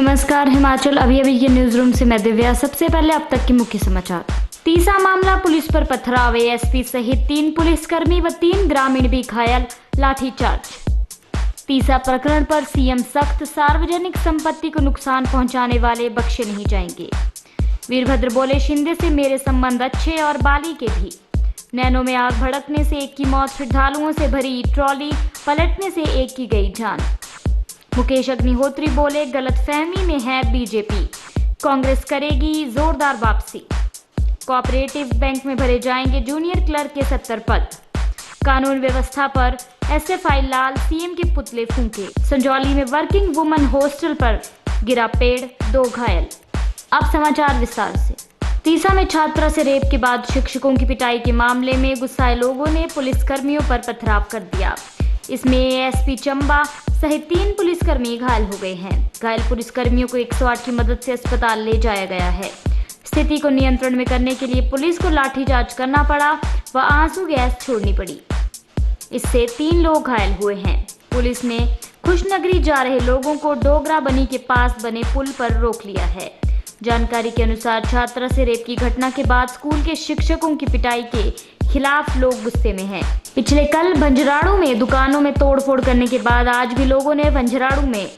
नमस्कार, हिमाचल अभी के न्यूज रूम से मैं दिव्या। सबसे पहले अब तक के मुख्य समाचार। तीसा मामला, पुलिस पर पथराव, एएसपी सहित 3 पुलिसकर्मी व 3 ग्रामीण भी घायल, लाठीचार्ज। तीसा प्रकरण पर सीएम सख्त, सार्वजनिक संपत्ति को नुकसान पहुंचाने वाले बख्शे नहीं जाएंगे। वीरभद्र बोले, शिंदे से मेरे संबंध अच्छे और बाली के भी। नैनो में आग भड़कने से एक की मौत, श्रद्धालुओं से भरी ट्रॉली पलटने से एक की गई जान। मुकेश अग्निहोत्री बोले, गलतफहमी में है बीजेपी, कांग्रेस करेगी जोरदार वापसी। कोऑपरेटिव बैंक में भरे जाएंगे जूनियर क्लर्क के 70 पद। कानून व्यवस्था पर एसएफआई लाल, सीएम के पुतले फूंके। संजौली में वर्किंग वुमन हॉस्टल पर गिरा पेड़, 2 घायल। अब समाचार विस्तार से। तीसा में छात्रा से रेप के बाद शिक्षकों की पिटाई के मामले में गुस्साए लोगों ने पुलिसकर्मियों पर पथराव कर दिया। इसमें एएसपी चंबा सहित 3 पुलिसकर्मी घायल हो गए हैं। घायल पुलिसकर्मियों को 108 की मदद से अस्पताल ले जाया गया है। स्थिति को नियंत्रण में करने के लिए पुलिस को लाठीचार्ज करना पड़ा व आंसू गैस छोड़नी पड़ी। इससे 3 लोग घायल हुए हैं। पुलिस ने खुशनगरी जा रहे लोगों को डोगरा बनी के पास बने पुल पर रोक लिया है। जानकारी के अनुसार छात्रा से रेप की घटना के बाद स्कूल के शिक्षकों की पिटाई के खिलाफ लोग गुस्से में हैं। पिछले कल भंजराड़ू में दुकानों में तोड़फोड़ करने के बाद आज भी लोगों ने भंजराड़ू में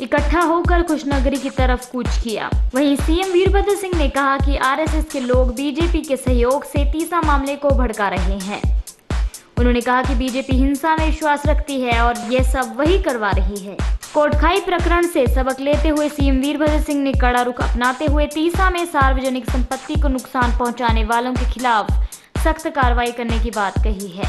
इकट्ठा होकर खुशनगरी की तरफ कूच किया। वहीं सीएम वीरभद्र सिंह ने कहा कि आरएसएस के लोग बीजेपी के सहयोग से तीसा मामले को भड़का रहे हैं। उन्होंने कहा कि बीजेपी हिंसा में विश्वास रखती है और यह सब वही करवा रही है। कोटखाई प्रकरण से सबक लेते हुए सीएम वीरभद्र सिंह ने कड़ा रुख अपनाते हुए तीसा में सार्वजनिक संपत्ति को नुकसान पहुंचाने वालों के खिलाफ सख्त कार्रवाई करने की बात कही है।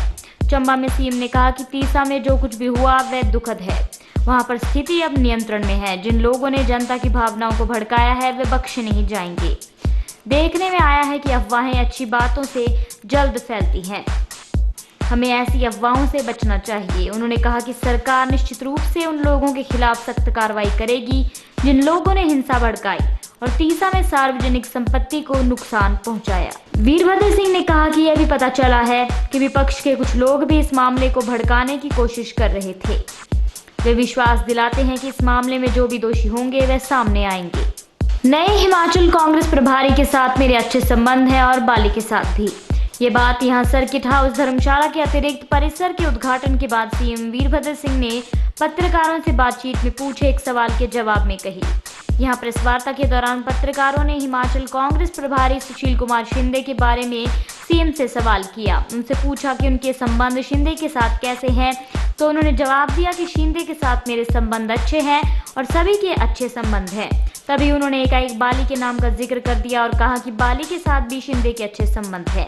चंबा में सीएम ने कहा कि तीसा में जो कुछ भी हुआ वह दुखद है। वहां पर स्थिति अब नियंत्रण में है। जिन लोगों ने जनता की भावनाओं को भड़काया है वे बख्शे नहीं जाएंगे। देखने में आया है कि अफवाहें अच्छी बातों से जल्द फैलती हैं, हमें ऐसी अफवाहों से बचना चाहिए। उन्होंने कहा कि सरकार निश्चित रूप से उन लोगों के खिलाफ सख्त कार्रवाई करेगी जिन लोगों ने हिंसा भड़काई और तीसा में सार्वजनिक संपत्ति को नुकसान पहुंचाया। वीरभद्र सिंह ने कहा कि यह भी पता चला है कि विपक्ष के कुछ लोग भी इस मामले को भड़काने की कोशिश कर रहे थे। वे विश्वास दिलाते हैं कि इस मामले में जो भी दोषी होंगे वे सामने आएंगे। नए हिमाचल कांग्रेस प्रभारी के साथ मेरे अच्छे संबंध हैं और बाली के साथ भी। ये बात यहां सर्किट हाउस धर्मशाला के अतिरिक्त परिसर के उद्घाटन के बाद सीएम वीरभद्र सिंह ने पत्रकारों से बातचीत में पूछे एक सवाल के जवाब में कही। यहां प्रेस वार्ता के दौरान पत्रकारों ने हिमाचल कांग्रेस प्रभारी सुशील कुमार शिंदे के बारे में सीएम से सवाल किया। उनसे पूछा कि उनके संबंध शिंदे के साथ कैसे हैं, तो उन्होंने जवाब दिया कि शिंदे के साथ मेरे संबंध अच्छे हैं और सभी के अच्छे संबंध हैं। तभी उन्होंने एकाएक बाली के नाम का जिक्र कर दिया और कहा कि बाली के साथ भी शिंदे के अच्छे संबंध हैं।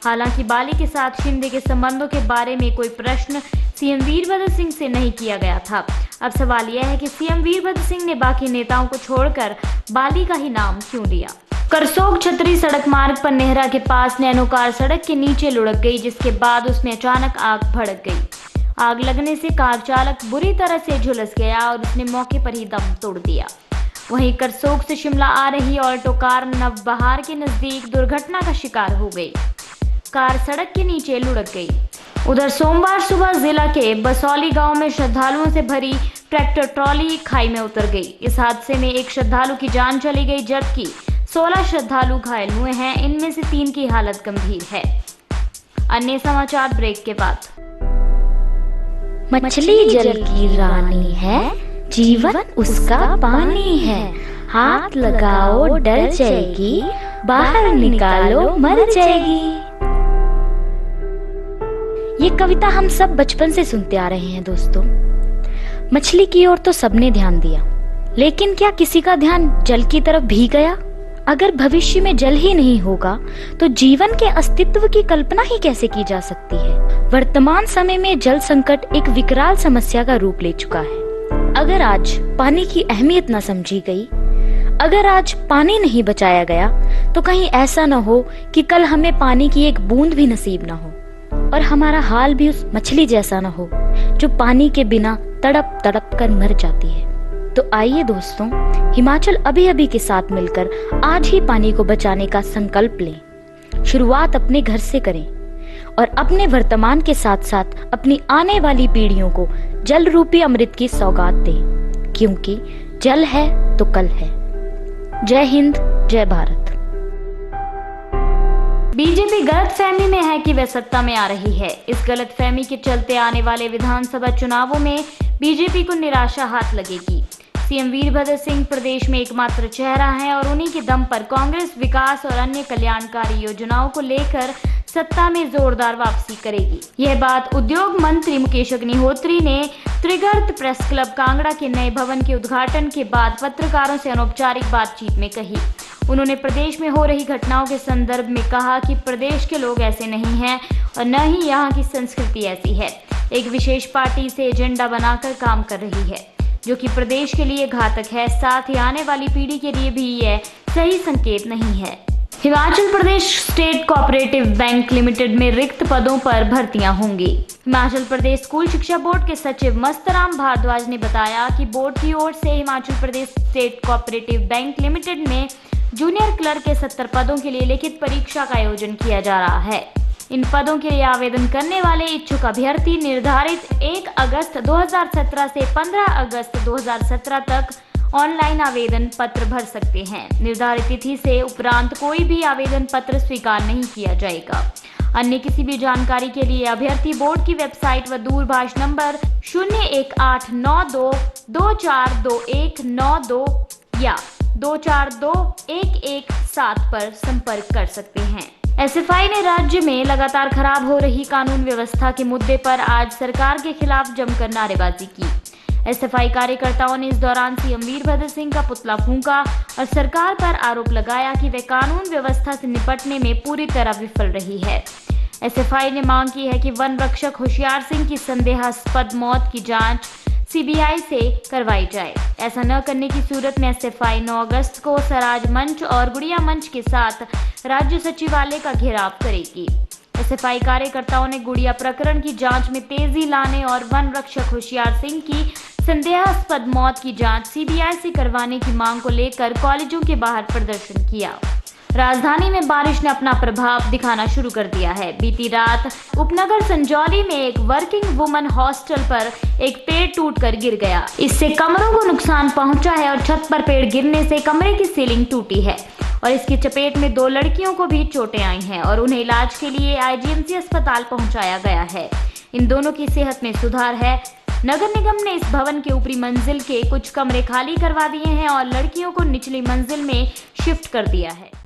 हालांकि बाली के साथ शिंदे के संबंधों के बारे में कोई प्रश्न सीएम वीरभद्र सिंह से नहीं किया गया था। अब सवाल यह है कि सीएम वीरभद्र सिंह ने बाकी नेताओं को छोड़कर बाली का ही नाम क्यों लिया। करसोग छतरी सड़क मार्ग पर नेहरा के पास नैनो कार सड़क के नीचे लुढ़क गई, जिसके बाद उसमें अचानक आग भड़क गई। आग लगने से कार चालक बुरी तरह से झुलस गया और उसने मौके पर ही दम तोड़ दिया। वहीं करसोग से शिमला आ रही ऑल्टो कार नवबहार के नजदीक दुर्घटना का शिकार हो गई। कार सड़क के नीचे लुढ़क गई। उधर सोमवार सुबह जिला के बसौली गांव में श्रद्धालुओं से भरी ट्रैक्टर ट्रॉली खाई में उतर गई। इस हादसे में एक श्रद्धालु की जान चली गई, जबकि 16 श्रद्धालु घायल हुए हैं। इनमें से 3 की हालत गंभीर है। अन्य समाचार ब्रेक के बाद। मछली जल की रानी है, जीवन उसका पानी है। हाथ लगाओ डर जाएगी, बाहर निकालो मर जाएगी। ये कविता हम सब बचपन से सुनते आ रहे हैं दोस्तों। मछली की ओर तो सबने ध्यान दिया, लेकिन क्या किसी का ध्यान जल की तरफ भी गया? अगर भविष्य में जल ही नहीं होगा तो जीवन के अस्तित्व की कल्पना ही कैसे की जा सकती है। वर्तमान समय में जल संकट एक विकराल समस्या का रूप ले चुका है। अगर आज पानी की अहमियत न समझी गई, अगर आज पानी नहीं बचाया गया, तो कहीं ऐसा न हो कि कल हमें पानी की एक बूंद भी नसीब न हो और हमारा हाल भी उस मछली जैसा न हो जो पानी के बिना तड़प तड़प कर मर जाती है। तो आइए दोस्तों, हिमाचल अभी के साथ मिलकर आज ही पानी को बचाने का संकल्प लें। शुरुआत अपने घर से करें और अपने वर्तमान के साथ साथ अपनी आने वाली पीढ़ियों को जल रूपी अमृत की सौगात दें, क्योंकि जल है तो कल है। जय हिंद, जय भारत। बीजेपी गलतफहमी में है कि वह सत्ता में आ रही है। इस गलतफहमी के चलते आने वाले विधानसभा चुनावों में बीजेपी को निराशा हाथ लगेगी। सीएम वीरभद्र सिंह प्रदेश में एकमात्र चेहरा हैं और उन्हीं के दम पर कांग्रेस विकास और अन्य कल्याणकारी योजनाओं को लेकर सत्ता में जोरदार वापसी करेगी। यह बात उद्योग मंत्री मुकेश अग्निहोत्री ने त्रिगर्त प्रेस क्लब कांगड़ा के नए भवन के उद्घाटन के बाद पत्रकारों से अनौपचारिक बातचीत में कही। उन्होंने प्रदेश में हो रही घटनाओं के संदर्भ में कहा कि प्रदेश के लोग ऐसे नहीं हैं और न ही यहाँ की संस्कृति ऐसी है। एक विशेष पार्टी से एजेंडा बनाकर काम कर रही है, जो कि प्रदेश के लिए घातक है, साथ ही आने वाली पीढ़ी के लिए भी यह सही संकेत नहीं है। Himachal Pradesh state cooperative bank limited में रिक्त पदों पर भर्तियां होंगी। हिमाचल प्रदेश स्कूल शिक्षा बोर्ड के सचिव मस्तराम भारद्वाज ने बताया कि बोर्ड की ओर से Himachal Pradesh state cooperative bank limited में जूनियर क्लर्क के 70 पदों के लिए लिखित परीक्षा का आयोजन किया जा रहा है। इन पदों के लिए आवेदन करने वाले इच्छुक अभ्यर्थी निर्धारित 1 अगस्त 2017 से 15 अगस्त 2017 तक ऑनलाइन आवेदन पत्र भर सकते हैं। निर्धारित तिथि से उपरांत कोई भी आवेदन पत्र स्वीकार नहीं किया जाएगा। अन्य किसी भी जानकारी के लिए अभ्यर्थी बोर्ड की वेबसाइट व दूरभाष नंबर 01892242192 या 242117 पर संपर्क कर सकते हैं। एसएफआई ने राज्य में लगातार खराब हो रही कानून व्यवस्था के मुद्दे पर आज सरकार के खिलाफ जमकर नारेबाजी की। एसएफआई कार्यकर्ताओं ने इस दौरान सीएम वीरभद्र सिंह का पुतला फूंका और सरकार पर आरोप लगाया कि वे कानून व्यवस्था से निपटने में पूरी तरह विफल रही है। एसएफआई ने मांग की है कि वन रक्षक होशियार सिंह की संदेहास्पद मौत की जांच सीबीआई से करवाई जाए। ऐसा न करने की सूरत में एसएफआई 9 अगस्त को स्वराज मंच और गुड़िया मंच के साथ राज्य सचिवालय का घेराव करेगी। एसएफआई कार्यकर्ताओं ने गुड़िया प्रकरण की जांच में तेजी लाने और वन रक्षक होशियार सिंह की संदेहास्पद मौत की जांच सीबीआई से करवाने की मांग को लेकर कॉलेजों के बाहर प्रदर्शन किया। राजधानी में बारिश ने अपना प्रभाव दिखाना शुरू कर दिया है। बीती रात उपनगर संजौली में एक वर्किंग वुमन हॉस्टल पर एक पेड़ टूटकर गिर गया। इससे कमरों को नुकसान पहुंचा है और छत पर पेड़ गिरने से कमरे की सीलिंग टूटी है और इसकी चपेट में 2 लड़कियों को भी चोटें आई हैं और उन्हें इलाज के लिए आईजीएमसी अस्पताल पहुंचाया गया है। इन दोनों की सेहत में सुधार है। नगर निगम ने इस भवन के ऊपरी मंजिल के कुछ कमरे खाली करवा दिए हैं और लड़कियों को निचली मंजिल में शिफ्ट कर दिया है।